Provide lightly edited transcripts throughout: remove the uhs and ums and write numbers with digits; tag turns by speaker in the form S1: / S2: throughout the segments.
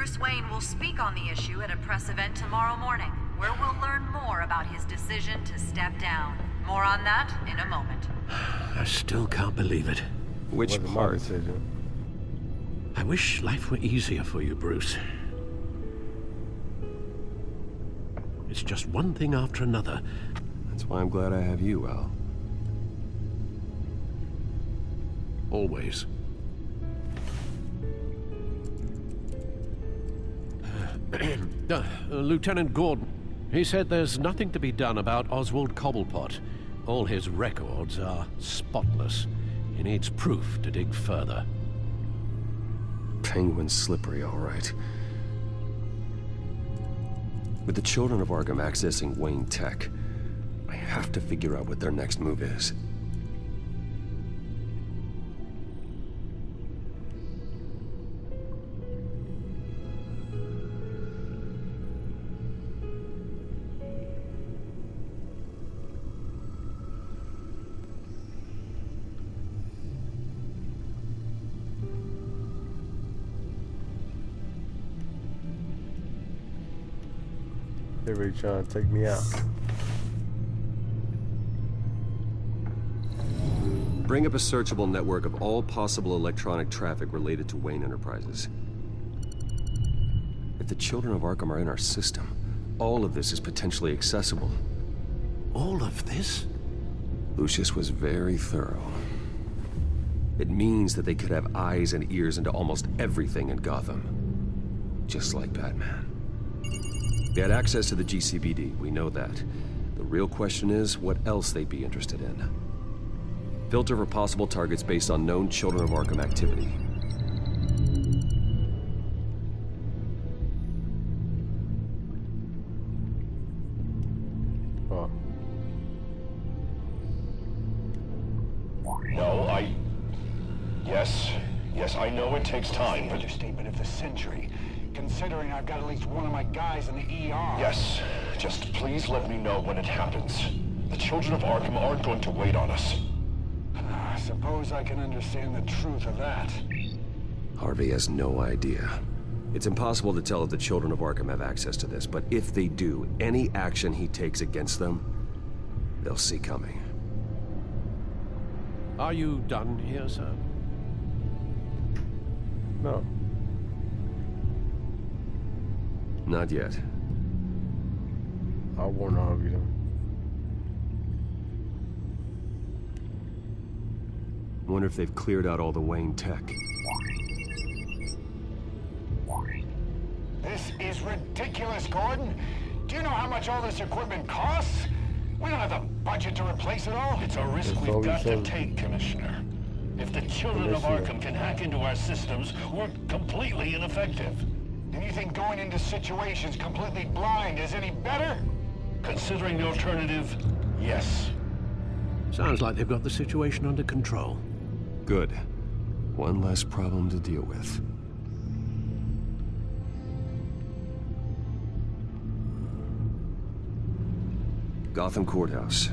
S1: Bruce Wayne will speak on the issue at a press event tomorrow morning, where we'll learn more about his decision to step down. More on that in a moment.
S2: I still can't believe it.
S3: Which part?
S2: I wish life were easier for you, Bruce. It's just one thing after another.
S3: That's why I'm glad I have you, Al.
S2: Always. Lieutenant Gordon, he said there's nothing to be done about Oswald Cobblepot. All his records are spotless. He needs proof to dig further.
S3: Penguin's slippery, all right. With the children of Arkham accessing Wayne Tech, I have to figure out what their next move is.
S4: They're really trying to take me out.
S3: Bring up a searchable network of all possible electronic traffic related to Wayne Enterprises. If the children of Arkham are in our system, all of this is potentially accessible.
S2: All of this?
S3: Lucius was very thorough. It means that they could have eyes and ears into almost everything in Gotham. Just like Batman. They had access to the GCPD, we know that. The real question is what else they'd be interested in. Filter for possible targets based on known Children of Arkham activity.
S4: Oh.
S5: No, Yes, I know it takes time, but...
S6: Understatement of the century. Considering I've got at least one of my guys in the ER.
S5: Yes, just please let me know when it happens. The children of Arkham aren't going to wait on us.
S6: I suppose I can understand the truth of that.
S3: Harvey has no idea. It's impossible to tell if the children of Arkham have access to this, but if they do, any action he takes against them, they'll see coming.
S2: Are you done here, sir?
S4: No.
S3: Not yet.
S4: I'll warn Harvey though.
S3: Wonder if they've cleared out all the Wayne tech.
S6: This is ridiculous, Gordon. Do you know how much all this equipment costs? We don't have the budget to replace it all.
S5: It's a risk we've got to take, Commissioner. If the children of Arkham can hack into our systems, we're completely ineffective.
S6: And you think going into situations completely blind is any better?
S5: Considering the alternative, yes.
S2: Sounds like they've got the situation under control.
S3: Good. One less problem to deal with. Gotham Courthouse.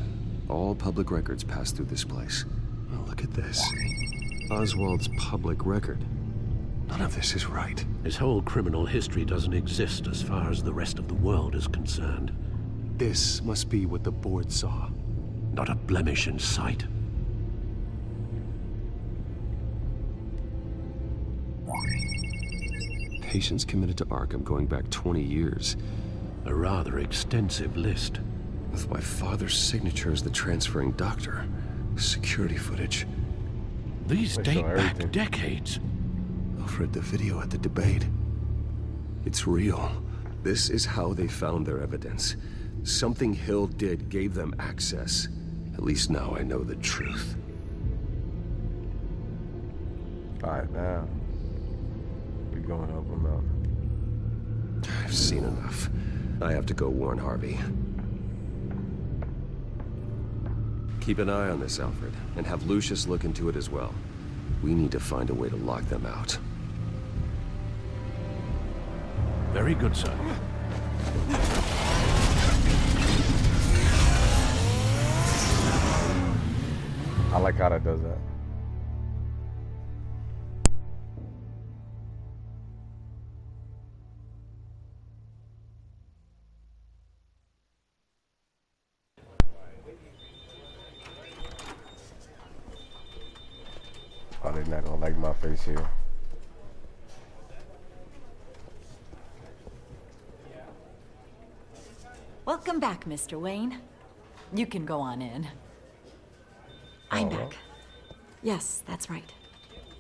S3: All public records pass through this place. Oh, look at this. Oswald's public record. None of this is right.
S2: His whole criminal history doesn't exist as far as the rest of the world is concerned.
S3: This must be what the board saw.
S2: Not a blemish in sight.
S3: Patients committed to Arkham going back 20 years.
S2: A rather extensive list.
S3: With my father's signature as the transferring doctor. Security footage.
S2: These
S4: They show
S2: date back
S4: everything.
S2: decades.
S3: Alfred, the video at the debate. It's real. This is how they found their evidence. Something Hill did gave them access. At least now I know the truth.
S4: Alright, now. We gonna help him out.
S3: I've seen enough. I have to go warn Harvey. Keep an eye on this, Alfred, and have Lucius look into it as well. We need to find a way to lock them out.
S2: Very good, sir.
S4: I like how that does that. not gonna like my face here.
S7: Welcome back, Mr. Wayne. You can go on in. I'm back. Yes, that's right.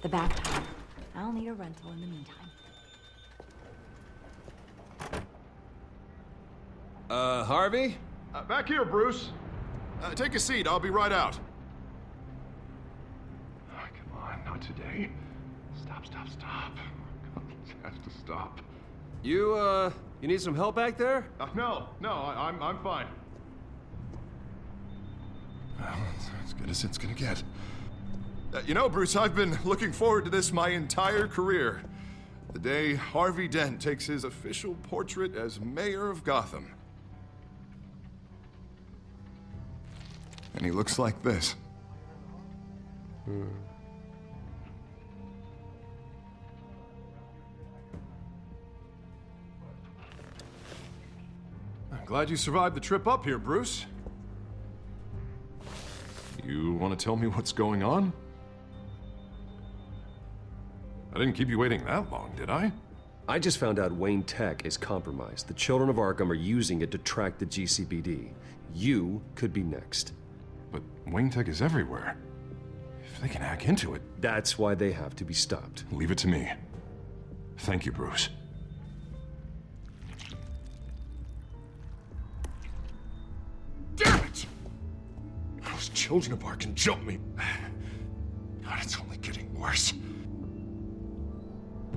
S7: The back door. I'll need a rental in the meantime.
S3: Harvey?
S8: Back here, Bruce. Take a seat. I'll be right out. Oh, come on, not today. Stop. It has to stop.
S3: You need some help back there?
S8: No, I'm fine. Well, it's as good as it's gonna get. You know, Bruce, I've been looking forward to this my entire career. The day Harvey Dent takes his official portrait as mayor of Gotham. And he looks like this. I'm glad you survived the trip up here, Bruce. You want to tell me what's going on? I didn't keep you waiting that long, did I?
S3: I just found out Wayne Tech is compromised. The children of Arkham are using it to track the GCPD. You could be next.
S8: But Wayne Tech is everywhere. If they can hack into it...
S3: That's why they have to be stopped.
S8: Leave it to me. Thank you, Bruce. Damn it! Those children of Arkham jumped me. God, it's only getting worse.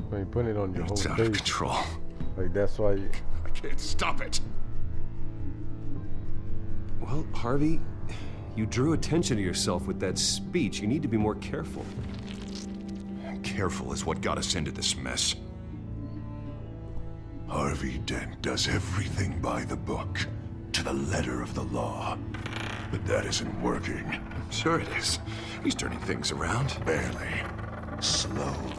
S4: When you put it on your whole
S8: It's out of
S4: face,
S8: control.
S4: like that's why you...
S8: I can't stop it.
S3: Well, Harvey, you drew attention to yourself with that speech. You need to be more careful.
S8: Careful is what got us into this mess. Harvey Dent does everything by the book, to the letter of the law. But that isn't working. Sure it is. He's turning things around. Barely. Slowly.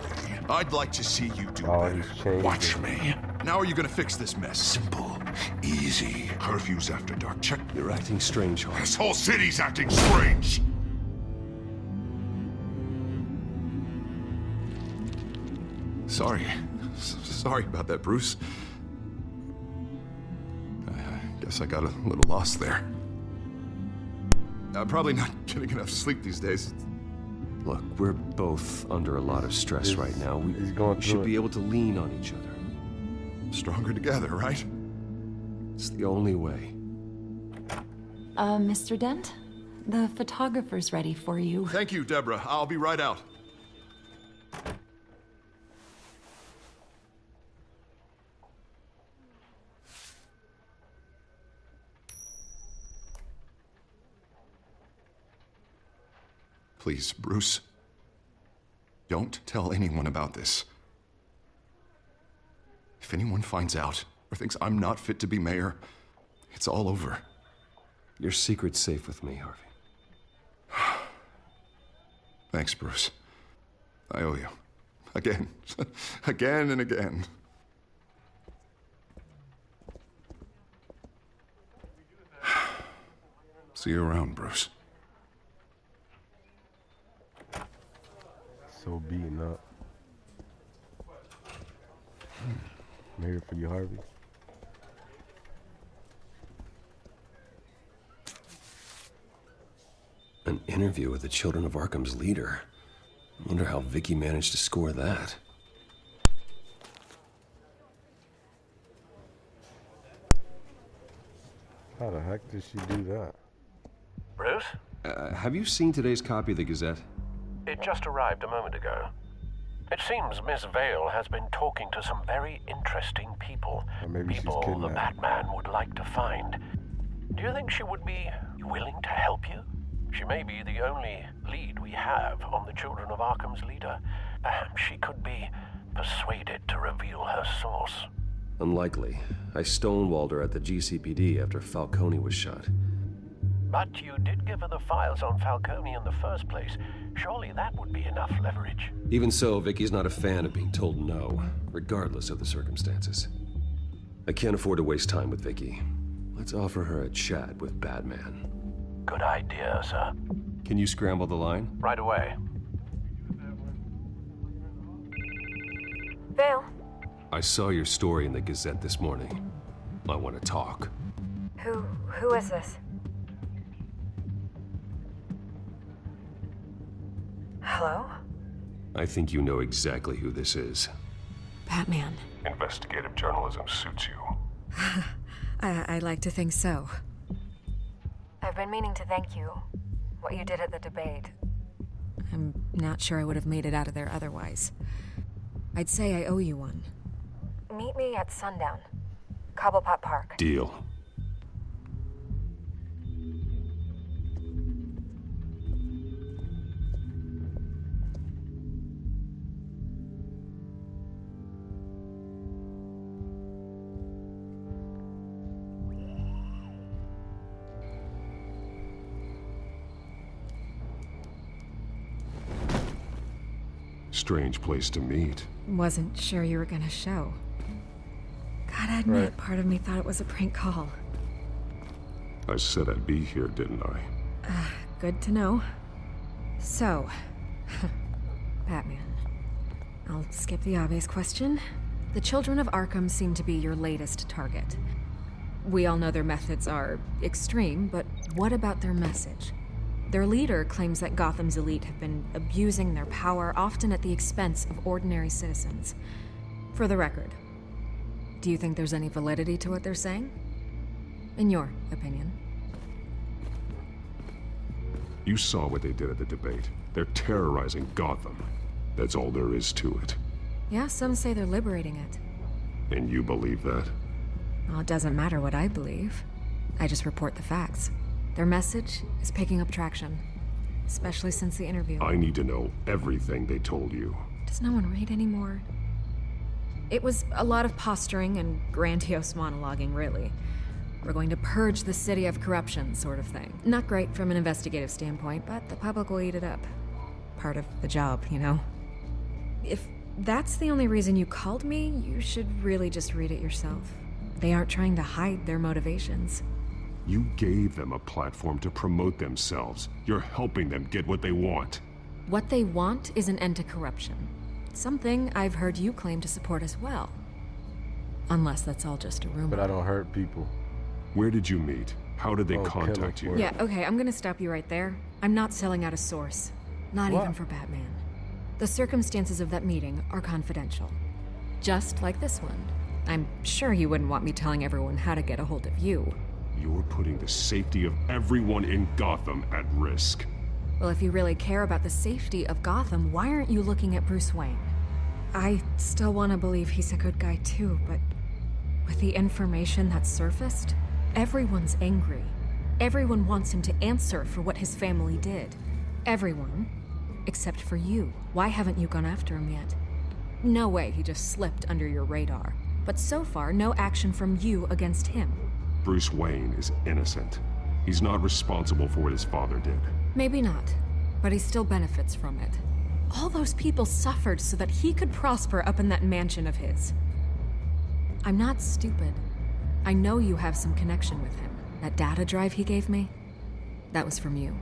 S8: I'd like to see you do
S4: he's
S8: better.
S4: changing.
S8: Watch me. Now are you gonna fix this mess? Simple. Easy. Curfews after dark. Check.
S3: You're acting strange, Harvey.
S8: This whole city's acting strange. Sorry. Sorry about that, Bruce. I guess I got a little lost there. I'm probably not getting enough sleep these days.
S3: Look, we're both under a lot of stress right now.
S4: he's going
S3: We
S4: through
S3: should
S4: it.
S3: be able to lean on each other.
S8: Stronger together, right?
S3: It's the only way.
S7: Mr. Dent? The photographer's ready for you.
S8: Thank you, Deborah. I'll be right out. Please, Bruce. Don't tell anyone about this. If anyone finds out or thinks I'm not fit to be mayor, it's all over.
S3: Your secret's safe with me, Harvey.
S8: Thanks, Bruce. I owe you. Again. Again and again. See you around, Bruce.
S4: So beaten up. Mayor for you, Harvey.
S3: An interview with the Children of Arkham's leader. I wonder how Vicky managed to score that.
S4: How the heck did she do that?
S9: Bruce?
S3: Have you seen today's copy of the Gazette?
S9: It just arrived a moment ago. It seems Miss Vale has been talking to some very interesting people.
S4: Or maybe she's
S9: People the
S4: kidnapped.
S9: Batman would like to find. Do you think she would be willing to help you? She may be the only lead we have on the Children of Arkham's leader. Perhaps she could be persuaded to reveal her source.
S3: Unlikely. I stonewalled her at the GCPD after Falcone was shot.
S9: But you did give her the files on Falcone in the first place. Surely that would be enough leverage.
S3: Even so, Vicky's not a fan of being told no, regardless of the circumstances. I can't afford to waste time with Vicky. Let's offer her a chat with Batman.
S9: Good idea, sir.
S3: Can you scramble the line?
S9: Right away.
S10: Vale?
S3: I saw your story in the Gazette this morning. I want to talk.
S10: Who is this? Hello?
S3: I think you know exactly who this is.
S7: Batman.
S8: Investigative journalism suits you.
S10: I'd like to think so. I've been meaning to thank you. What you did at the debate. I'm not sure I would have made it out of there otherwise. I'd say I owe you one. Meet me at sundown. Cobblepot Park.
S3: Deal.
S8: Strange place to meet.
S10: Wasn't sure you were gonna show. Gotta admit,
S4: Right.
S10: part of me thought it was a prank call.
S8: I said I'd be here, didn't I?
S10: Good to know. So, Batman. I'll skip the obvious question. The children of Arkham seem to be your latest target. We all know their methods are extreme, but what about their message? Their leader claims that Gotham's elite have been abusing their power, often at the expense of ordinary citizens. For the record, do you think there's any validity to what they're saying? In your opinion?
S8: You saw what they did at the debate. They're terrorizing Gotham. That's all there is to it.
S10: Yeah, some say they're liberating it.
S8: And you believe that?
S10: Well, it doesn't matter what I believe. I just report the facts. Their message is picking up traction, especially since the interview.
S8: I need to know everything they told you.
S10: Does no one read anymore? It was a lot of posturing and grandiose monologuing, really. We're going to purge the city of corruption, sort of thing. Not great from an investigative standpoint, but the public will eat it up. Part of the job, you know? If that's the only reason you called me, you should really just read it yourself. They aren't trying to hide their motivations.
S8: You gave them a platform to promote themselves. You're helping them get what they want.
S10: What they want is an end to corruption. Something I've heard you claim to support as well. Unless that's all just a rumor.
S4: But I don't hurt people.
S8: Where did you meet? How did they
S4: Oh,
S8: contact you?
S4: Killer.
S10: Yeah, okay, I'm gonna stop you right there. I'm not selling out a source. Not
S4: What?
S10: even for Batman. The circumstances of that meeting are confidential. Just like this one. I'm sure you wouldn't want me telling everyone how to get a hold of you.
S8: You're putting the safety of everyone in Gotham at risk.
S10: Well, if you really care about the safety of Gotham, why aren't you looking at Bruce Wayne? I still want to believe he's a good guy too, but with the information that's surfaced, everyone's angry. Everyone wants him to answer for what his family did. Everyone, except for you. Why haven't you gone after him yet? No way he just slipped under your radar. But so far, no action from you against him.
S8: Bruce Wayne is innocent. He's not responsible for what his father did.
S10: Maybe not, but he still benefits from it. All those people suffered so that he could prosper up in that mansion of his. I'm not stupid. I know you have some connection with him. That data drive he gave me, that was from you.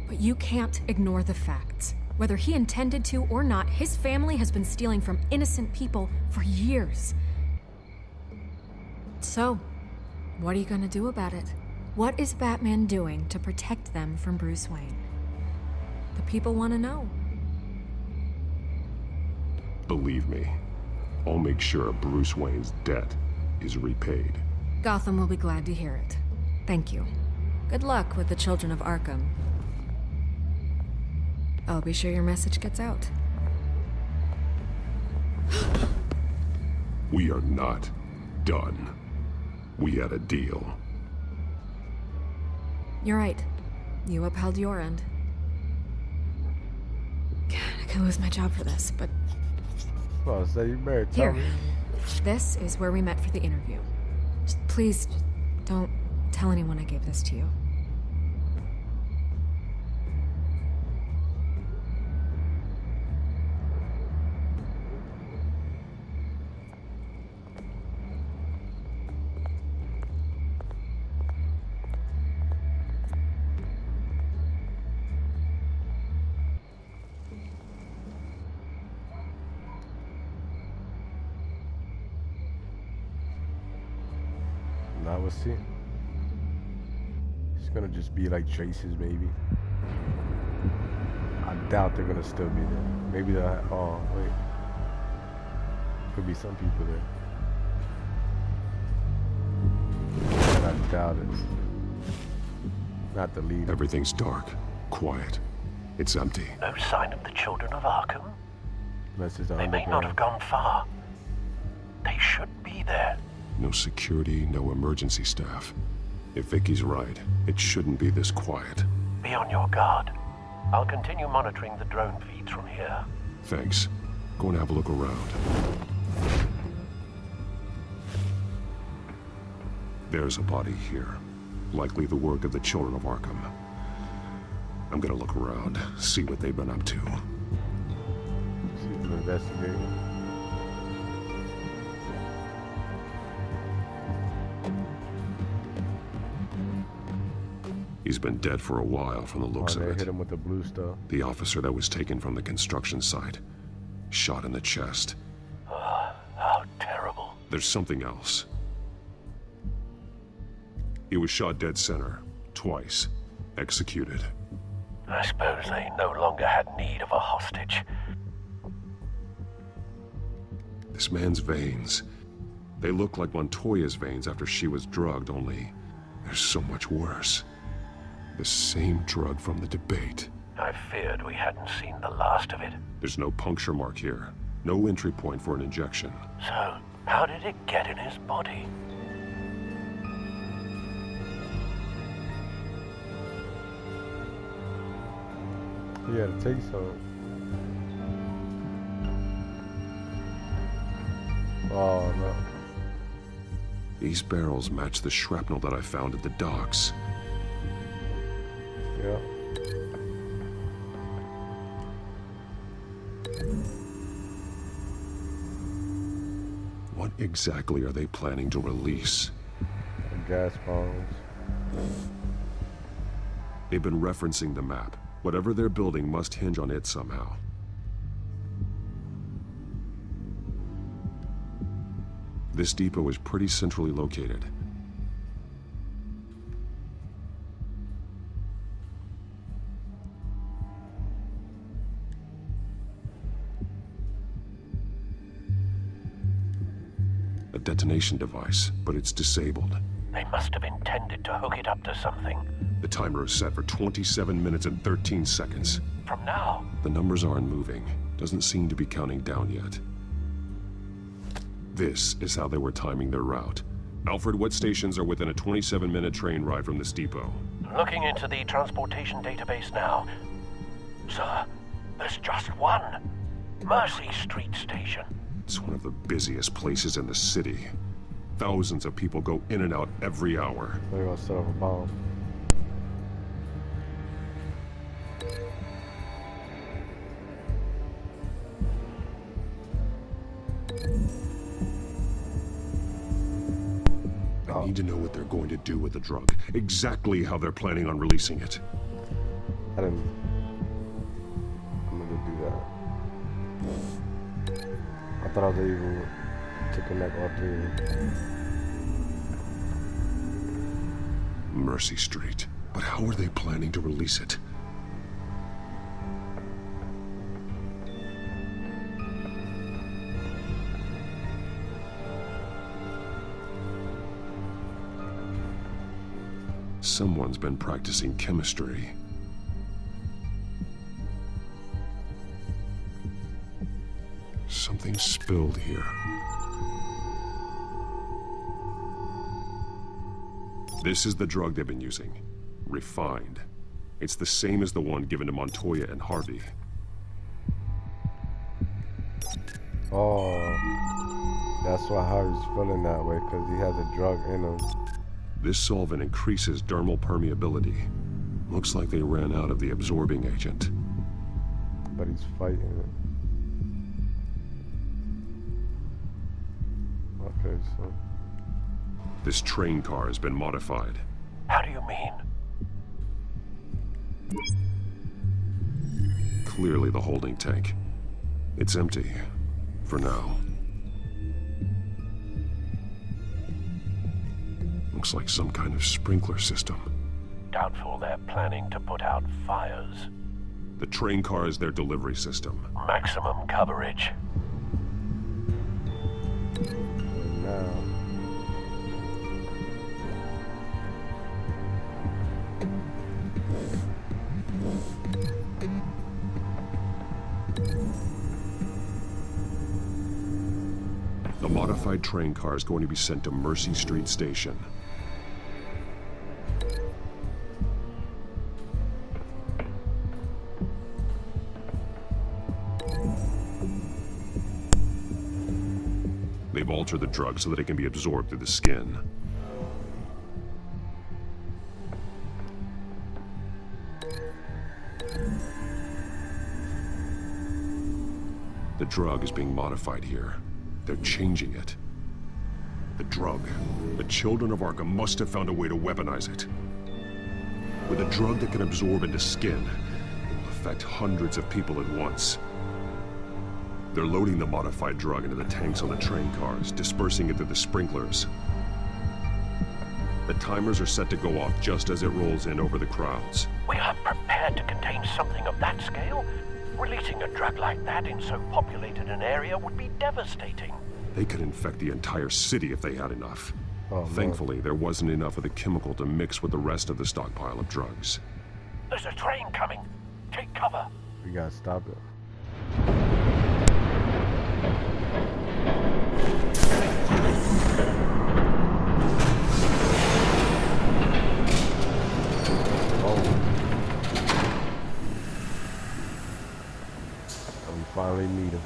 S10: But you can't ignore the facts. Whether he intended to or not, his family has been stealing from innocent people for years. So, what are you gonna do about it? What is Batman doing to protect them from Bruce Wayne? The people want to know.
S8: Believe me, I'll make sure Bruce Wayne's debt is repaid.
S10: Gotham will be glad to hear it. Thank you. Good luck with the children of Arkham. I'll be sure your message gets out.
S8: We are not done. We had a deal.
S10: You're right. You upheld your end. God, I could lose my job for this, but
S4: Well, say you married
S10: here.
S4: Tommy.
S10: This is where we met for the interview. Just please, don't tell anyone I gave this to you.
S4: Now we'll see. It's gonna just be like traces, maybe. I doubt they're gonna still be there. Maybe they'll. Oh wait, could be some people there. But I doubt it. Not the lead.
S3: Everything's dark, quiet. It's empty.
S9: No sign of the children of Arkham.
S4: Unless it's
S9: They may not have gone far. They should be there.
S3: No security, no emergency staff. If Vicky's right, it shouldn't be this quiet.
S9: Be on your guard. I'll continue monitoring the drone feeds from here.
S3: Thanks. Go and have a look around. There's a body here. Likely the work of the children of Arkham. I'm gonna look around, see what they've been up to.
S4: See if they're investigating.
S3: He's been dead for a while from the looks of
S4: They
S3: it.
S4: hit him with the blue stuff.
S3: The officer that was taken from the construction site. Shot in the chest.
S9: How terrible.
S3: There's something else. He was shot dead center. Twice. Executed.
S9: I suppose they no longer had need of a hostage.
S3: This man's veins. They look like Montoya's veins after she was drugged, only they're so much worse. The same drug from the debate.
S9: I feared we hadn't seen the last of it.
S3: There's no puncture mark here. No entry point for an injection.
S9: So, how did it get in his body?
S4: He had to take some. Oh no.
S3: These barrels match the shrapnel that I found at the docks.
S4: Yeah.
S3: What exactly are they planning to release?
S4: Gas bombs.
S3: They've been referencing the map. Whatever they're building must hinge on it somehow. This depot is pretty centrally located. A detonation device, but it's disabled.
S9: They must have intended to hook it up to something.
S3: The timer is set for 27 minutes and 13 seconds.
S9: From now.
S3: The numbers aren't moving. Doesn't seem to be counting down yet. This is how they were timing their route. Alfred, what stations are within a 27-minute train ride from this depot?
S9: Looking into the transportation database now. Sir, there's just one. Mercy Street Station.
S3: It's one of the busiest places in the city. Thousands of people go in and out every hour.
S4: They're gonna set off a bomb.
S3: I need to know what they're going to do with the drug. Exactly how they're planning on releasing it.
S4: I'm gonna do that. I thought I was able to connect all three of them.
S3: Mercy Street. But how are they planning to release it? Someone's been practicing chemistry. Something spilled here. This is the drug they've been using. Refined. It's the same as the one given to Montoya and Harvey.
S4: Oh, that's why Harvey's feeling that way, because he has a drug in him.
S3: This solvent increases dermal permeability. Looks like they ran out of the absorbing agent.
S4: But he's fighting it. Okay, so...
S3: This train car has been modified.
S9: How do you mean?
S3: Clearly the holding tank. It's empty. For now.
S8: Looks like some kind of sprinkler system.
S9: Doubtful they're planning to put out fires.
S8: The train car is their delivery system.
S9: Maximum coverage.
S4: Now.
S8: The modified train car is going to be sent to Mercy Street Station. They've altered the drug so that it can be absorbed through the skin. The drug is being modified here. They're changing it. The drug. The children of Arkham must have found a way to weaponize it. With a drug that can absorb into skin, it will affect hundreds of people at once. They're loading the modified drug into the tanks on the train cars, dispersing it through the sprinklers. The timers are set to go off just as it rolls in over the crowds.
S9: We are prepared to contain something of that scale? Releasing a drug like that in so populated an area would be devastating.
S8: They could infect the entire city if they had enough.
S4: Oh,
S8: Thankfully, there wasn't enough of the chemical to mix with the rest of the stockpile of drugs.
S9: There's a train coming. Take cover.
S4: We gotta stop it. Finally meet him.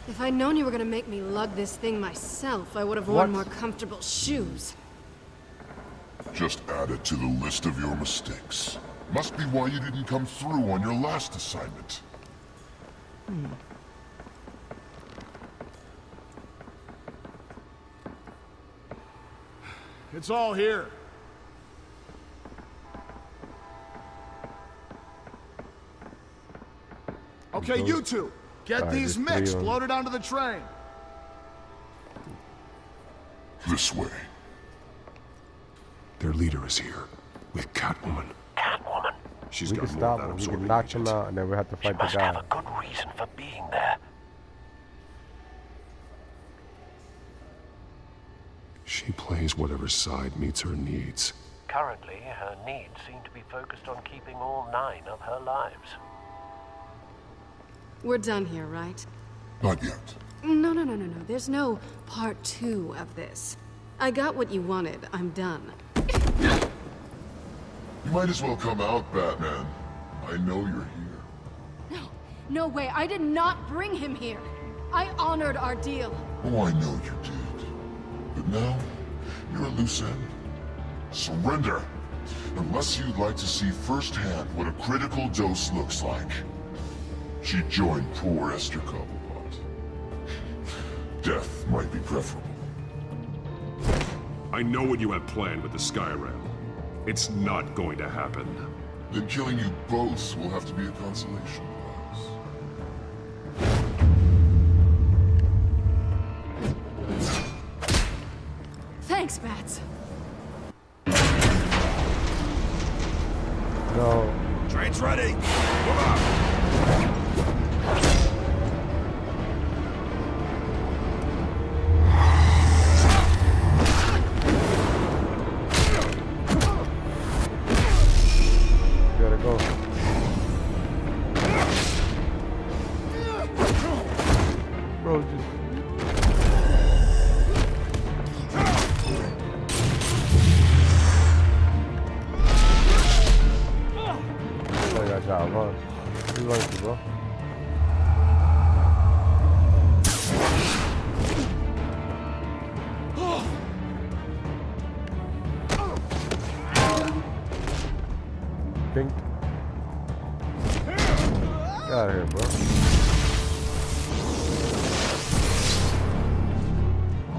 S10: If I'd known you were gonna make me lug this thing myself, I would have worn more comfortable shoes.
S8: Just add it to the list of your mistakes. Must be why you didn't come through on your last assignment.
S11: It's all here. Okay, you two, get these mixed, loaded onto the train.
S8: This way. Their leader is here, with Catwoman.
S9: Catwoman?
S8: She's
S4: We can
S8: got more
S4: stop
S8: of that
S4: him. We
S8: absorbing
S4: can knock
S8: agent.
S4: him out, and then we have to
S9: She
S4: fight the
S9: must have
S4: guy.
S9: a good reason for being there.
S8: She plays whatever side meets her needs.
S9: Currently, her needs seem to be focused on keeping all 9 of her lives.
S10: We're done here, right?
S8: Not yet.
S10: No. There's no part 2 of this. I got what you wanted. I'm done.
S8: You might as well come out, Batman. I know you're here.
S10: No way. I did not bring him here. I honored our deal.
S8: Oh, I know you did. But now, you're a loose end. Surrender! Unless you'd like to see firsthand what a critical dose looks like. She joined poor Esther Cobblepot. Death might be preferable. I know what you have planned with the Skyrail. It's not going to happen. Then killing you both will have to be a consolation prize.
S10: Thanks, Bats.
S4: No.
S11: Train's ready. Come on.
S4: Gotta go. Bro, just... I got y'all run. You run to, bro. Pink. Get out of here, bro.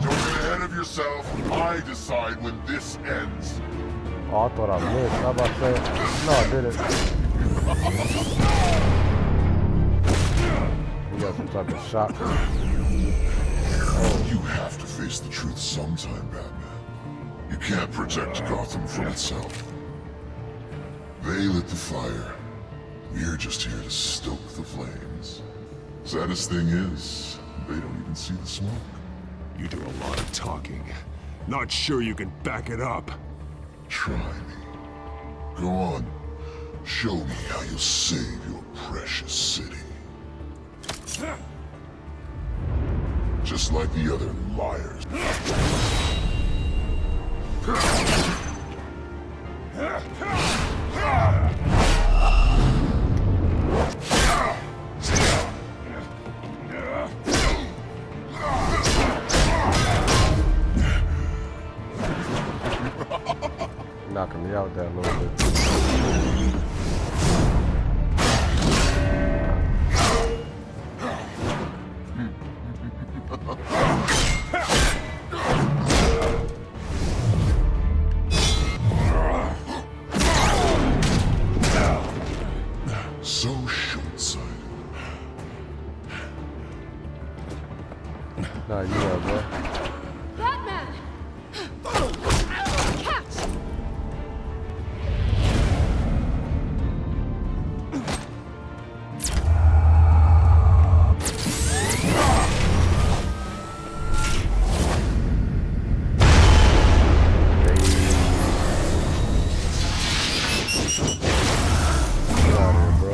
S8: Don't get ahead of yourself. I decide when this ends.
S4: Oh, I thought I missed. I was about to say, no, I didn't. You got some type of shot.
S8: You have to face the truth sometime, Batman. You can't protect Gotham from itself. They lit the fire. We're just here to stoke the flames. Saddest thing is, they don't even see the smoke.
S11: You do a lot of talking. Not sure you can back it up.
S8: Try me. Go on. Show me how you'll save your precious city. Just like the other liars.
S4: Knocking me out there a little bit.
S8: So short-sighted.
S4: Nah, you are, bro.
S10: Batman! Catch!
S4: Get out of here, bro.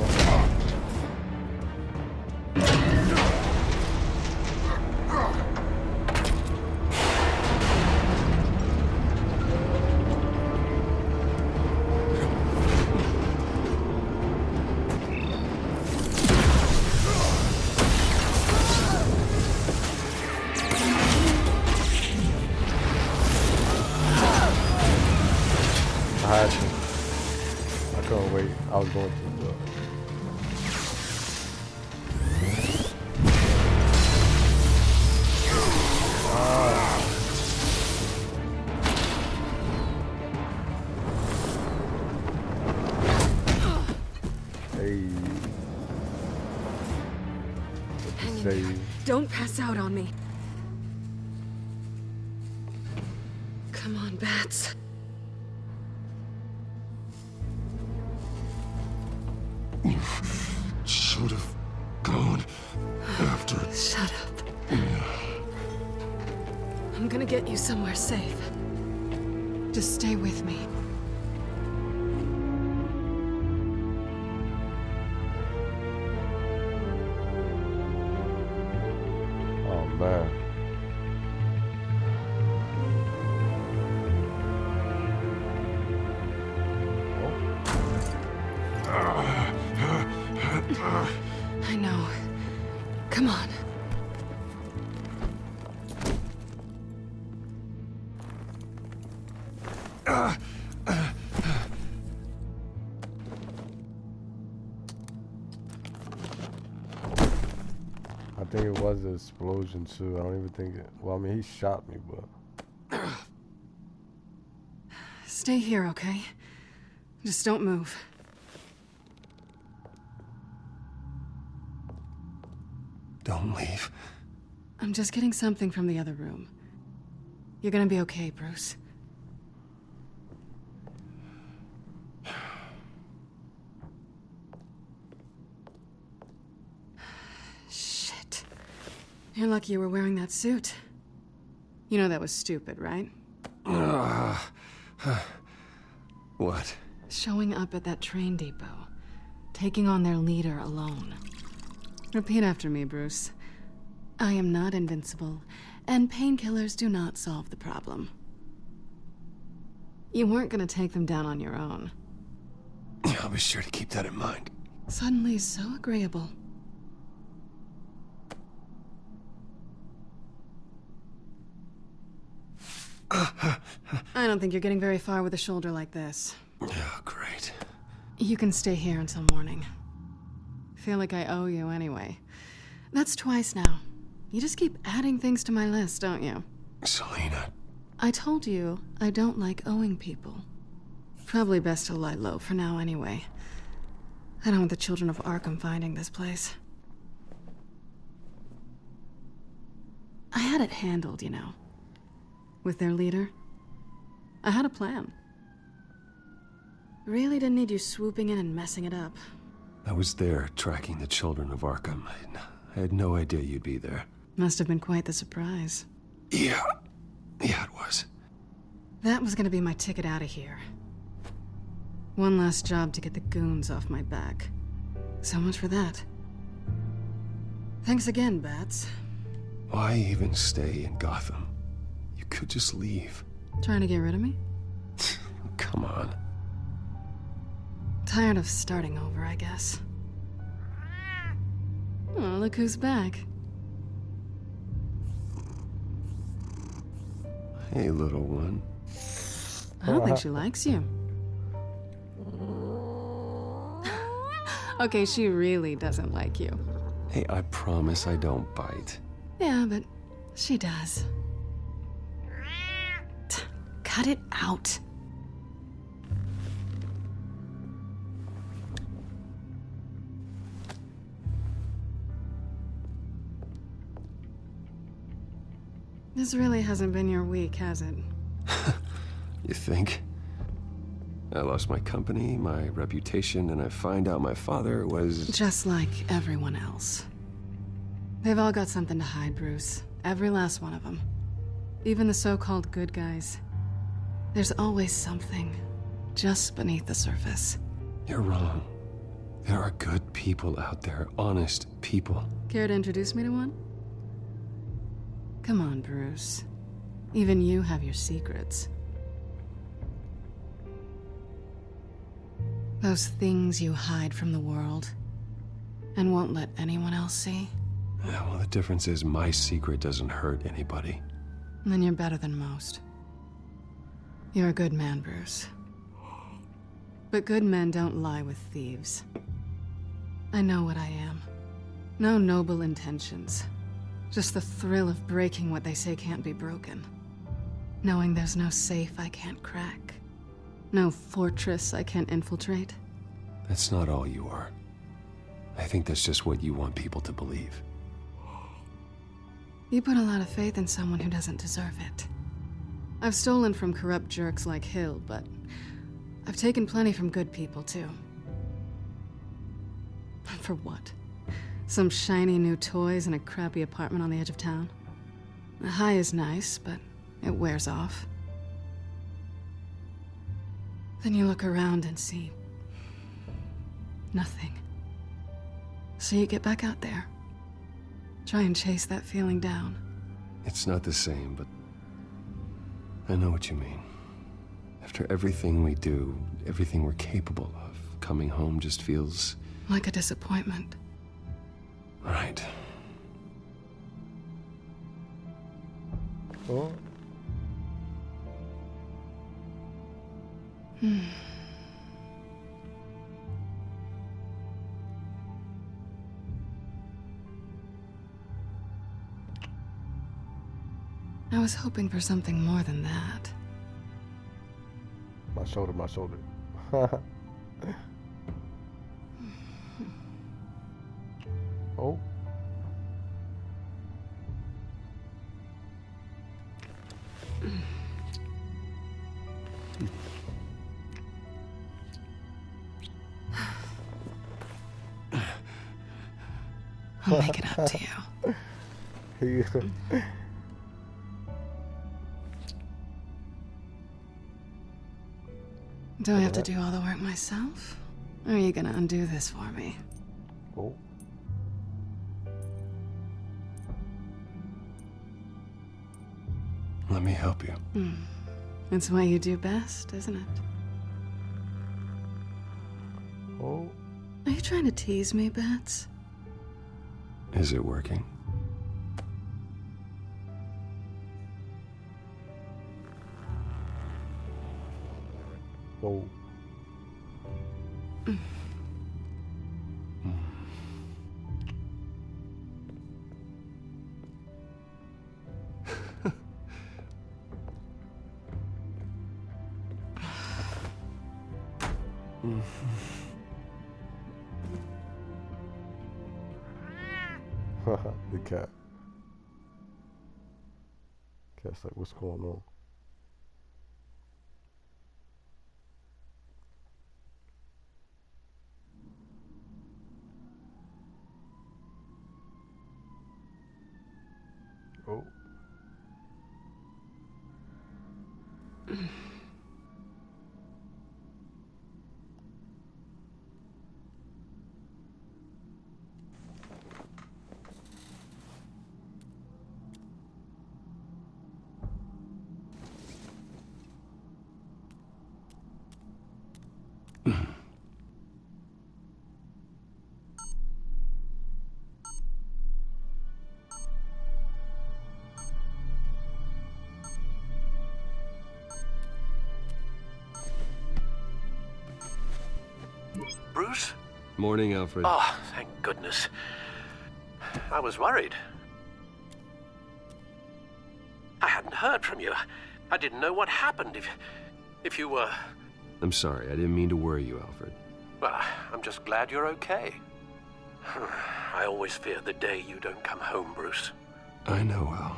S4: I had to. I couldn't wait. I was going to do it. Hey. What to say?
S10: Don't pass out on me. Come on, Bats.
S8: Should have gone after.
S10: Shut up. I'm gonna get you somewhere safe. Just stay with me.
S4: Oh man.
S10: I know. Come on.
S4: I think it was an explosion too. I don't even think it. Well, I mean, he shot me, but.
S10: Stay here, okay? Just don't move.
S11: Don't leave.
S10: I'm just getting something from the other room. You're gonna be okay, Bruce. Shit. You're lucky you were wearing that suit. You know that was stupid, right?
S3: What?
S10: Showing up at that train depot. Taking on their leader alone. Repeat after me, Bruce. I am not invincible, and painkillers do not solve the problem. You weren't gonna take them down on your own.
S11: I'll be sure to keep that in mind.
S10: Suddenly so agreeable. I don't think you're getting very far with a shoulder like this.
S11: Oh, great.
S10: You can stay here until morning. Feel like I owe you anyway. That's twice now. You just keep adding things to my list, don't you?
S11: Selina.
S10: I told you I don't like owing people. Probably best to lie low for now anyway. I don't want the children of Arkham finding this place.
S12: I had it handled, you know. With their leader. I had a plan. Really didn't need you swooping in and messing it up.
S3: I was there tracking the children of Arkham. I had no idea you'd be there.
S12: Must have been quite the surprise.
S3: Yeah, it was.
S12: That was gonna be my ticket out of here. One last job to get the goons off my back. So much for that. Thanks again, Bats.
S3: Why even stay in Gotham? You could just leave.
S12: Trying to get rid of me?
S3: Come on.
S12: Tired of starting over, I guess. Oh, look who's back.
S3: Hey, little one.
S12: I don't think she likes you. Okay, she really doesn't like you.
S3: Hey, I promise I don't bite.
S12: Yeah, but she does. Cut it out. This really hasn't been your week, has it?
S3: You think? I lost my company, my reputation, and I find out my father was...
S12: Just like everyone else. They've all got something to hide, Bruce. Every last one of them. Even the so-called good guys. There's always something just beneath the surface.
S3: You're wrong. There are good people out there, honest people.
S12: Care to introduce me to one? Come on, Bruce. Even you have your secrets. Those things you hide from the world and won't let anyone else see.
S3: Yeah, well, the difference is my secret doesn't hurt anybody.
S12: Then you're better than most. You're a good man, Bruce. But good men don't lie with thieves. I know what I am. No noble intentions. Just the thrill of breaking what they say can't be broken. Knowing there's no safe I can't crack. No fortress I can't infiltrate.
S3: That's not all you are. I think that's just what you want people to believe.
S12: You put a lot of faith in someone who doesn't deserve it. I've stolen from corrupt jerks like Hill, but I've taken plenty from good people, too. For what? Some shiny new toys and a crappy apartment on the edge of town? The high is nice, but it wears off. Then you look around and see nothing. So you get back out there. Try and chase that feeling down.
S3: It's not the same, but I know what you mean. After everything we do, everything we're capable of, coming home just feels...
S12: like a disappointment.
S3: Right.
S4: Oh.
S12: I was hoping for something more than that.
S4: My shoulder, my shoulder. Oh.
S12: I'll make it up to you. Do I have to do all the work myself? Or are you gonna undo this for me?
S4: Oh.
S3: Let me help you.
S12: It's what you do best, isn't it?
S4: Oh.
S12: Are you trying to tease me, Bats?
S3: Is it working?
S4: Oh. The cat. Cat's like, what's going on? Oh.
S9: Bruce?
S3: Morning, Alfred.
S9: Oh, thank goodness. I was worried. I hadn't heard from you. I didn't know what happened if you were...
S3: I'm sorry, I didn't mean to worry you, Alfred.
S9: Well, I'm just glad you're okay. I always fear the day you don't come home, Bruce.
S3: I know, Al.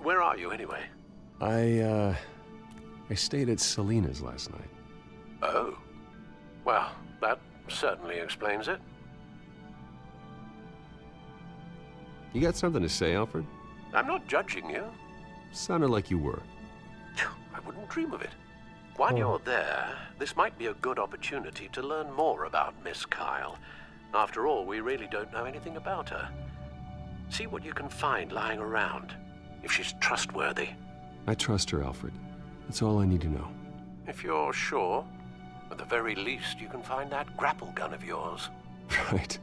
S9: Where are you, anyway?
S3: I stayed at Selena's last night.
S9: Oh. Well, that certainly explains it.
S3: You got something to say, Alfred?
S9: I'm not judging you.
S3: Sounded like you were.
S9: I wouldn't dream of it. While you're there, this might be a good opportunity to learn more about Miss Kyle. After all, we really don't know anything about her. See what you can find lying around, if she's trustworthy.
S3: I trust her, Alfred. That's all I need to know.
S9: If you're sure, at the very least, you can find that grapple gun of yours.
S3: Right.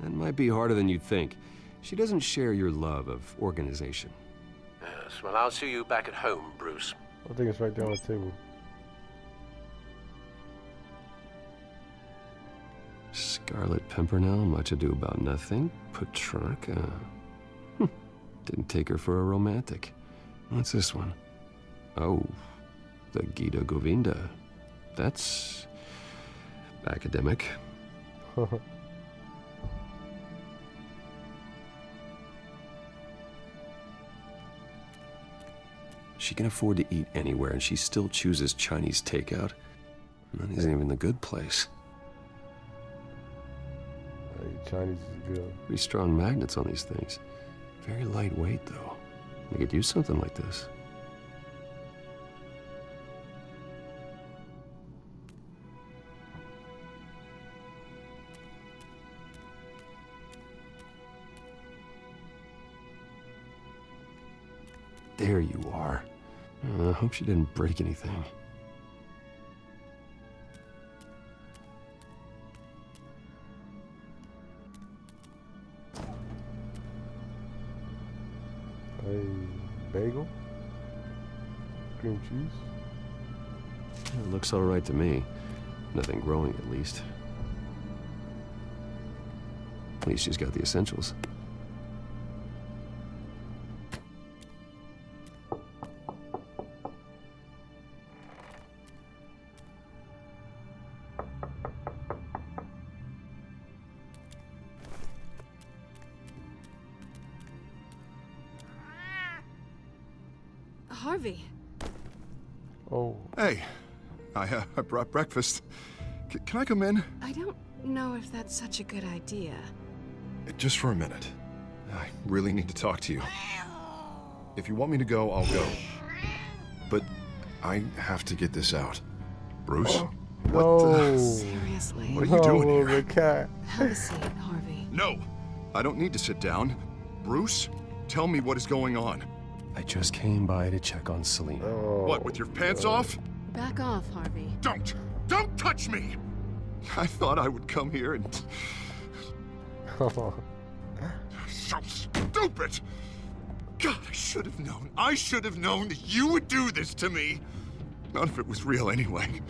S3: That might be harder than you'd think. She doesn't share your love of organization.
S9: Yes, well, I'll see you back at home, Bruce.
S4: I think it's right there on the table.
S3: Scarlet Pimpernel, much ado about nothing. Petrarca. Didn't take her for a romantic. What's this one? Oh, the Gita Govinda. That's academic. She can afford to eat anywhere, and she still chooses Chinese takeout. That isn't even the good place.
S4: Hey, Chinese is good.
S3: Pretty strong magnets on these things. Very lightweight, though. They could use something like this. There you are. I hope she didn't break anything.
S4: Hey, bagel? Cream cheese?
S3: It looks all right to me. Nothing growing, at least. At least she's got the essentials.
S12: Harvey.
S4: Oh.
S8: Hey, I brought breakfast. Can I come in?
S12: I don't know if that's such a good idea.
S8: Just for a minute. I really need to talk to you. If you want me to go, I'll go. But I have to get this out. Bruce?
S4: Oh,
S8: what
S4: no.
S12: Seriously?
S8: What are you doing
S4: No,
S8: here?
S4: the cat.
S12: Have a seat, Harvey.
S8: No! I don't need to sit down. Bruce, tell me what is going on.
S3: I just came by to check on Selena.
S4: Oh,
S8: What, with your pants off?
S12: Back off, Harvey.
S8: Don't! Don't touch me! I thought I would come here and... So stupid! God, I should have known. I should have known that you would do this to me. None of it was real anyway.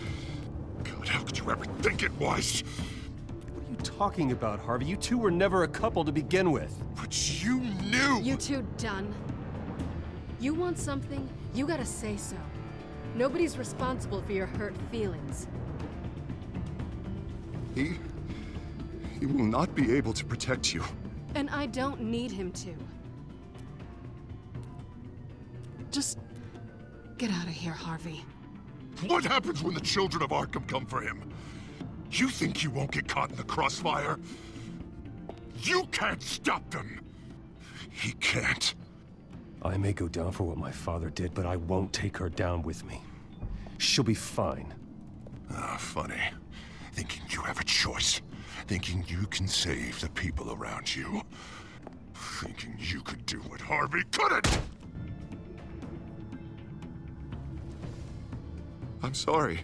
S8: God, how could you ever think it was?
S13: What are you talking about, Harvey? You two were never a couple to begin with.
S8: But you knew!
S12: You two done? You want something, you gotta say so. Nobody's responsible for your hurt feelings.
S8: He will not be able to protect you.
S12: And I don't need him to. Just get out of here, Harvey.
S8: What happens when the children of Arkham come for him? You think you won't get caught in the crossfire? You can't stop them. He can't.
S13: I may go down for what my father did, but I won't take her down with me. She'll be fine.
S8: Ah, funny. Thinking you have a choice. Thinking you can save the people around you. Thinking you could do what Harvey couldn't! I'm sorry.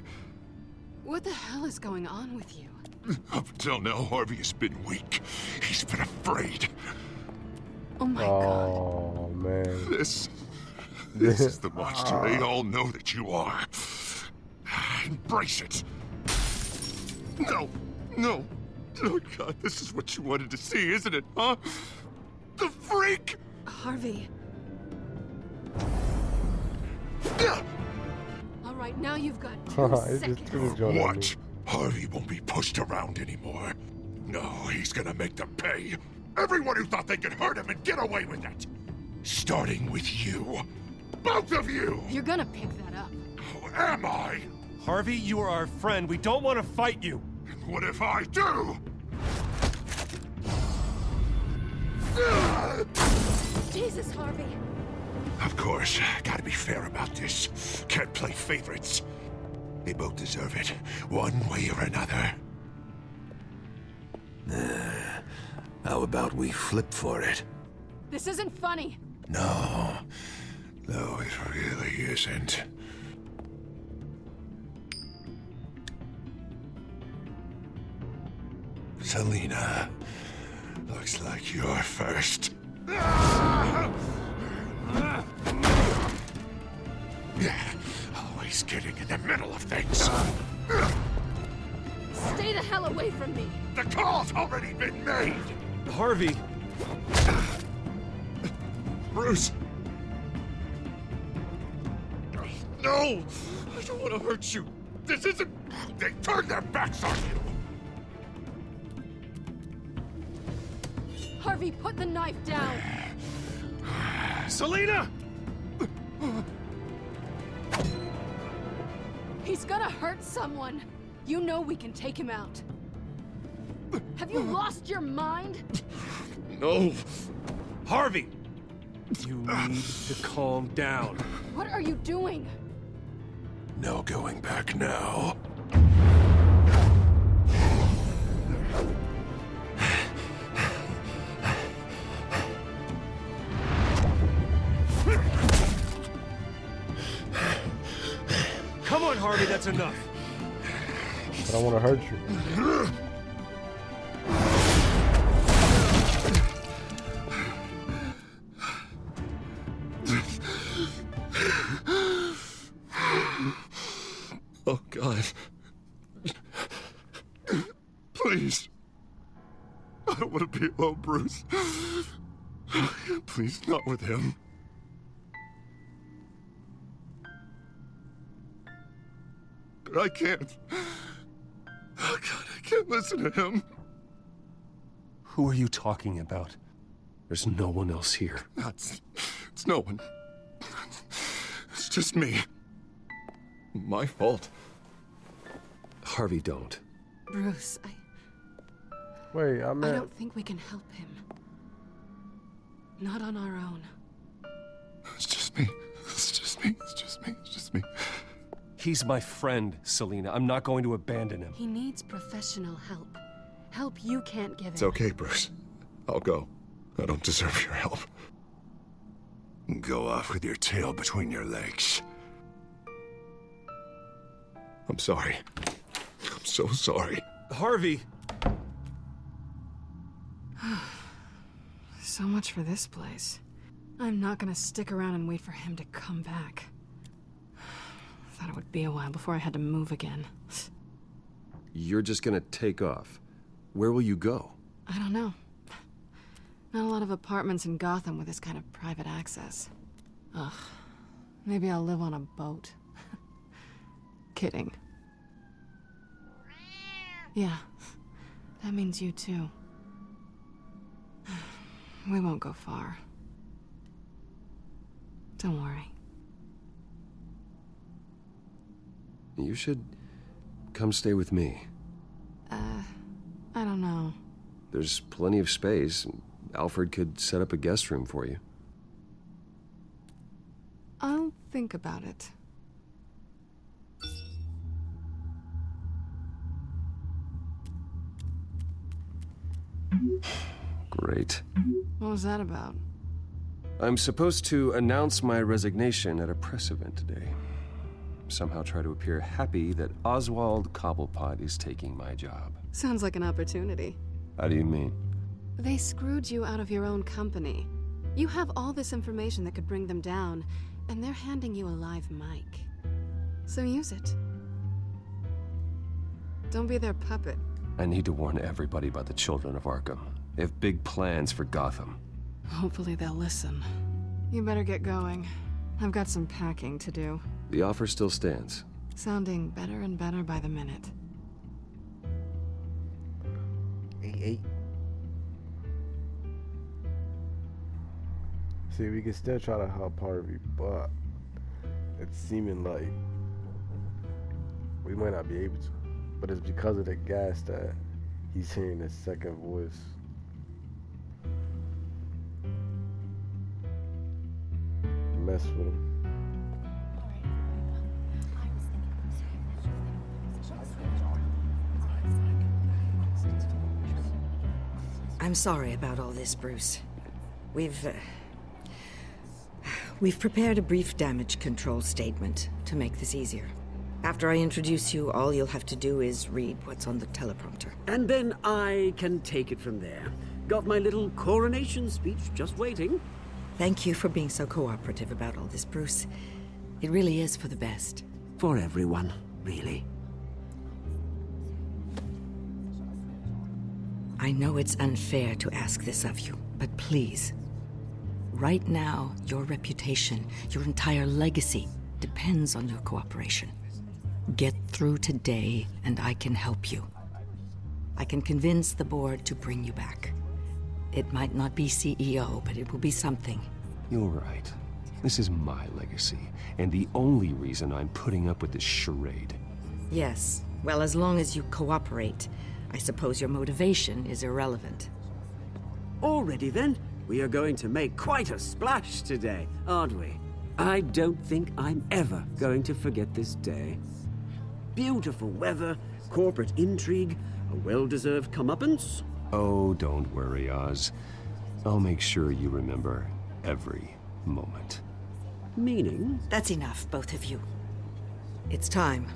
S12: What the hell is going on with you?
S8: Up until now, Harvey has been weak. He's been afraid.
S12: Oh my god.
S4: Oh, man.
S8: This is the monster they all know that you are. Embrace it. No. Oh god, this is what you wanted to see, isn't it, huh? The freak!
S12: Harvey. All right, now you've got 2 seconds.
S8: What? Harvey won't be pushed around anymore. No, he's gonna make them pay. Everyone who thought they could hurt him and get away with it. Starting with you. Both of you!
S12: You're gonna pick that up.
S8: Who am I?
S13: Harvey, you are our friend. We don't want to fight you.
S8: And what if I do?
S12: Jesus, Harvey.
S8: Of course, gotta be fair about this. Can't play favorites. They both deserve it, one way or another. How about we flip for it?
S12: This isn't funny.
S8: No, it really isn't. Selina, looks like you're first. Always getting in the middle of things.
S12: Stay the hell away from me.
S8: The call's already been made.
S13: Harvey.
S8: Bruce. No! I don't want to hurt you. This isn't... They turned their backs on you.
S12: Harvey, put the knife down.
S13: Selina!
S12: He's gonna hurt someone. You know we can take him out. Have you lost your mind?
S8: No.
S13: Harvey! You need to calm down.
S12: What are you doing?
S8: No going back now.
S13: Come on, Harvey, that's enough.
S4: I don't want to hurt you.
S8: Oh, God. Please. I don't want to be alone, Bruce. Please, not with him. But I can't. Oh, God, I can't listen to him.
S13: Who are you talking about? There's no one else here.
S8: It's no one. It's just me. My fault.
S3: Harvey, don't.
S12: Bruce,
S4: Wait,
S12: I don't think we can help him. Not on our own.
S8: It's just me. It's just me. It's just me. It's just me.
S13: He's my friend, Selina. I'm not going to abandon him.
S12: He needs professional help. Help you can't give him.
S8: It's okay, Bruce. I'll go. I don't deserve your help. Go off with your tail between your legs. I'm sorry. I'm so sorry.
S13: Harvey!
S12: So much for this place. I'm not gonna stick around and wait for him to come back. Thought it would be a while before I had to move again.
S3: You're just gonna take off. Where will you go?
S12: I don't know. Not a lot of apartments in Gotham with this kind of private access. Ugh. Maybe I'll live on a boat. Kidding. Yeah. That means you too. We won't go far. Don't worry.
S3: You should come stay with me.
S12: I don't know.
S3: There's plenty of space. Alfred could set up a guest room for you.
S12: I'll think about it.
S3: Great.
S12: What was that about?
S3: I'm supposed to announce my resignation at a press event today. Somehow try to appear happy that Oswald Cobblepot is taking my job.
S12: Sounds like an opportunity.
S3: How do you mean?
S12: They screwed you out of your own company. You have all this information that could bring them down, and they're handing you a live mic. So use it. Don't be their puppet.
S3: I need to warn everybody about the children of Arkham. They have big plans for Gotham.
S12: Hopefully they'll listen. You better get going. I've got some packing to do.
S3: The offer still stands.
S12: Sounding better and better by the minute.
S4: Hey. See, we can still try to help Harvey, but it's seeming like we might not be able to. But it's because of the gas that he's hearing his second voice. Mess with him.
S14: I'm sorry about all this, Bruce. We've prepared a brief damage control statement to make this easier. After I introduce you, all you'll have to do is read what's on the teleprompter.
S15: And then I can take it from there. Got my little coronation speech just waiting.
S14: Thank you for being so cooperative about all this, Bruce. It really is for the best.
S15: For everyone, really.
S14: I know it's unfair to ask this of you, but please. Right now, your reputation, your entire legacy, depends on your cooperation. Get through today, and I can help you. I can convince the board to bring you back. It might not be CEO, but it will be something.
S3: You're right. This is my legacy, and the only reason I'm putting up with this charade.
S14: Yes. Well, as long as you cooperate, I suppose your motivation is irrelevant.
S15: Already then, we are going to make quite a splash today, aren't we? I don't think I'm ever going to forget this day. Beautiful weather, corporate intrigue, a well-deserved comeuppance.
S3: Oh, don't worry, Oz. I'll make sure you remember every moment.
S15: Meaning?
S14: That's enough, both of you. It's time.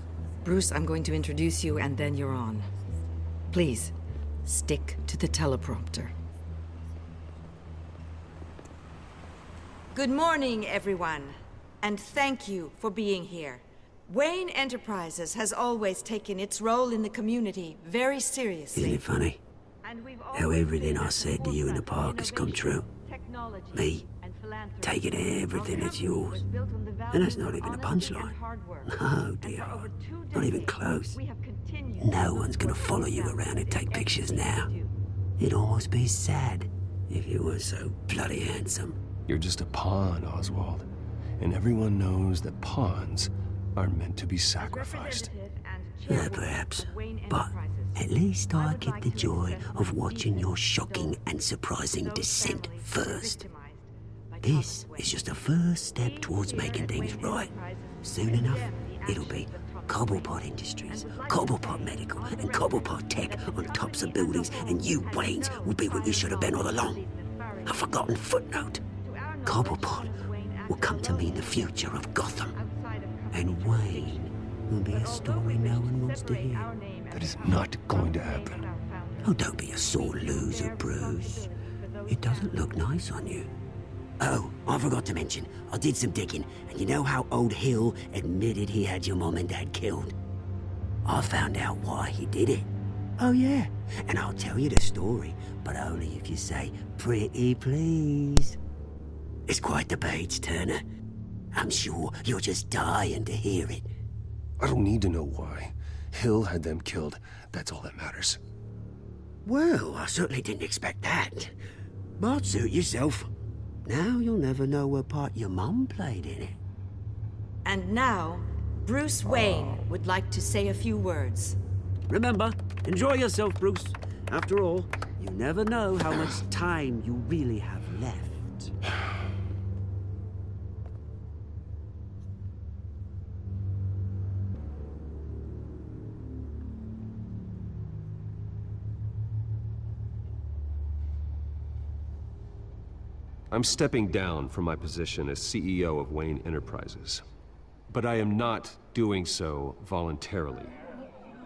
S14: Bruce, I'm going to introduce you, and then you're on. Please, stick to the teleprompter. Good morning, everyone, and thank you for being here. Wayne Enterprises has always taken its role in the community very seriously.
S15: Isn't it funny? How everything I said to you in the park has come true. Me, taking everything that's yours. And that's not even a punchline. No, dear. Not even close. No one's gonna follow you around and take pictures now. It'd almost be sad if you were so bloody handsome.
S3: You're just a pawn, Oswald. And everyone knows that pawns are meant to be sacrificed.
S15: Yeah, perhaps. But at least I get the joy of watching your shocking and surprising descent first. This is just a first step towards making things right. Soon enough, it'll be Cobblepot Industries, Cobblepot Medical, and Cobblepot Tech on tops of buildings, and you, Waynes, will be what you should have been all along. A forgotten footnote. Cobblepot will come to mean the future of Gotham. And Wayne will be a story no one wants to hear.
S3: That is not going to happen.
S15: Oh, don't be a sore loser, Bruce. It doesn't look nice on you. Oh, I forgot to mention, I did some digging, and you know how old Hill admitted he had your mom and dad killed? I found out why he did it. Oh yeah, and I'll tell you the story, but only if you say, pretty please. It's quite the page, Turner. I'm sure you're just dying to hear it.
S3: I don't need to know why. Hill had them killed. That's all that matters.
S15: Well, I certainly didn't expect that. But suit yourself. Now you'll never know what part your mum played in it.
S14: And now, Bruce Wayne would like to say a few words.
S15: Remember, enjoy yourself, Bruce. After all, you never know how much time you really have left.
S3: I'm stepping down from my position as CEO of Wayne Enterprises. But I am not doing so voluntarily.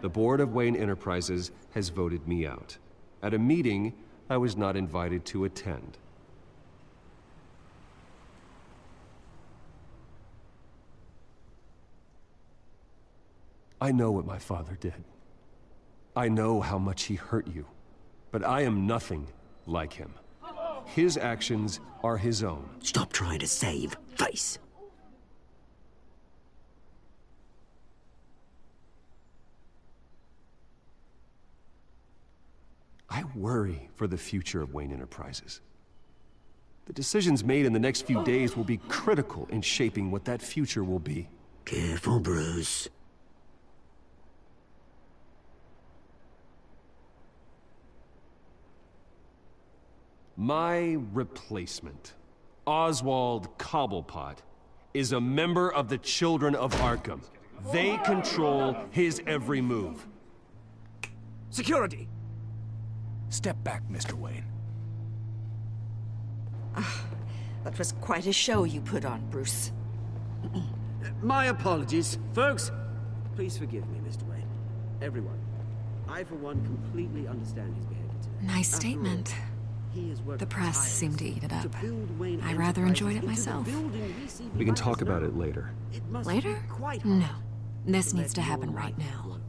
S3: The board of Wayne Enterprises has voted me out, at a meeting I was not invited to attend. I know what my father did. I know how much he hurt you, but I am nothing like him. His actions are his own.
S15: Stop trying to save face.
S3: I worry for the future of Wayne Enterprises. The decisions made in the next few days will be critical in shaping what that future will be.
S15: Careful, Bruce.
S3: My replacement, Oswald Cobblepot, is a member of the Children of Arkham. They control his every move.
S15: Security!
S8: Step back, Mr. Wayne.
S14: That was quite a show you put on, Bruce.
S15: My apologies. Folks, please forgive me, Mr. Wayne. Everyone. I, for one, completely understand his behavior today.
S10: Nice statement. The press seemed to eat it up. I rather enjoyed it myself.
S3: We can talk about it later.
S10: Later? No. This needs to happen right now.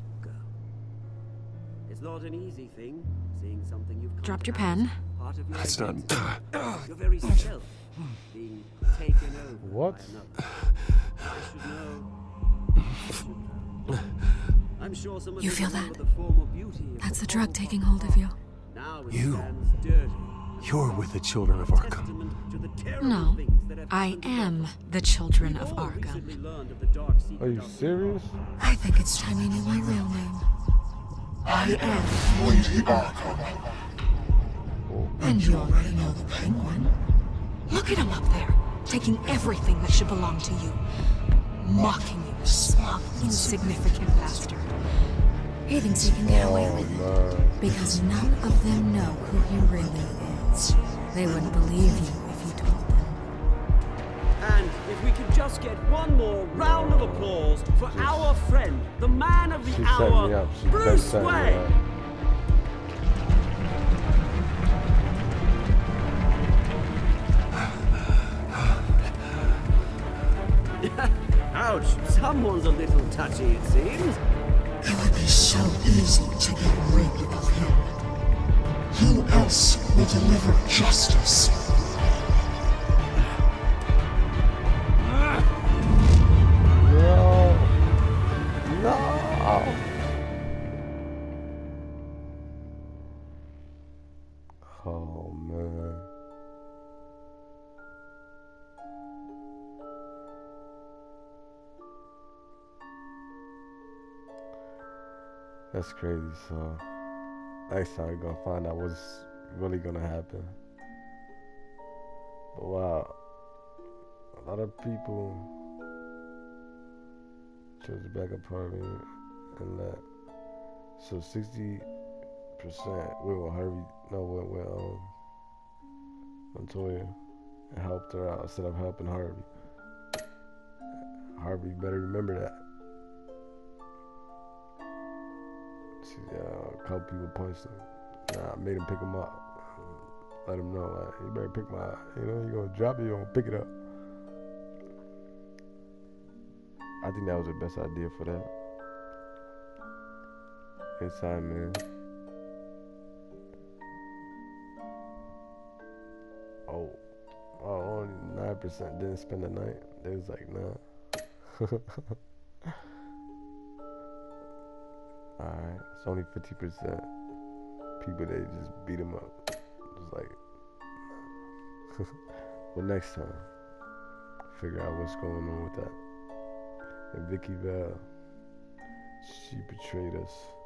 S15: It's not an easy thing, seeing something you've
S10: Dropped your pen.
S3: That's not...
S15: Your very self being taken over.
S4: What?
S15: I should know. I'm sure some of
S10: You feel that?
S15: remember the former beauty of
S10: That's the drug taking hold of you.
S15: Now it
S3: You?
S15: stands dirty.
S3: You're with the Children of Arkham.
S15: Testament to the terrible
S10: No.
S15: things that have
S10: I
S15: happened to
S10: am
S15: us.
S10: the Children
S15: We
S10: of
S15: all
S10: Arkham.
S15: recently learned of the dark secret
S4: Are you
S15: of the
S4: serious?
S10: I think it's time you knew my real name. I am
S8: Lady Arkham.
S10: And you already know the Penguin. Look at him up there, taking everything that should belong to you. Mocking you, smug, insignificant bastard. He thinks he can get away with it. Because none of them know who he really is. They wouldn't believe you if you told them.
S15: And if we could just get one more round of applause for our friend, the man of the
S4: She set me
S15: hour,
S4: up. She
S15: Bruce
S4: set me
S15: Wayne.
S4: up.
S15: Ouch, someone's a little touchy, it seems.
S8: It would be so easy to get rid of him. Who else will deliver justice?
S4: No. No. Oh, man. That's crazy. So next time we're gonna find out what's really gonna happen. But wow, a lot of people chose the backup party and that. So 60% went with Harvey. No, went with Montoya and helped her out instead of helping Harvey. Harvey better remember that. See, a couple people punched him. Nah, I made him pick him up. Let him know, like, you better pick my, you're gonna drop it, you're gonna pick it up. I think that was the best idea for that. Inside, man. Oh, only 9% didn't spend the night. They was like, nah. Alright, it's only 50% people they just beat him up. Just like, well, next time, figure out what's going on with that. and Vicky Vale. She betrayed us.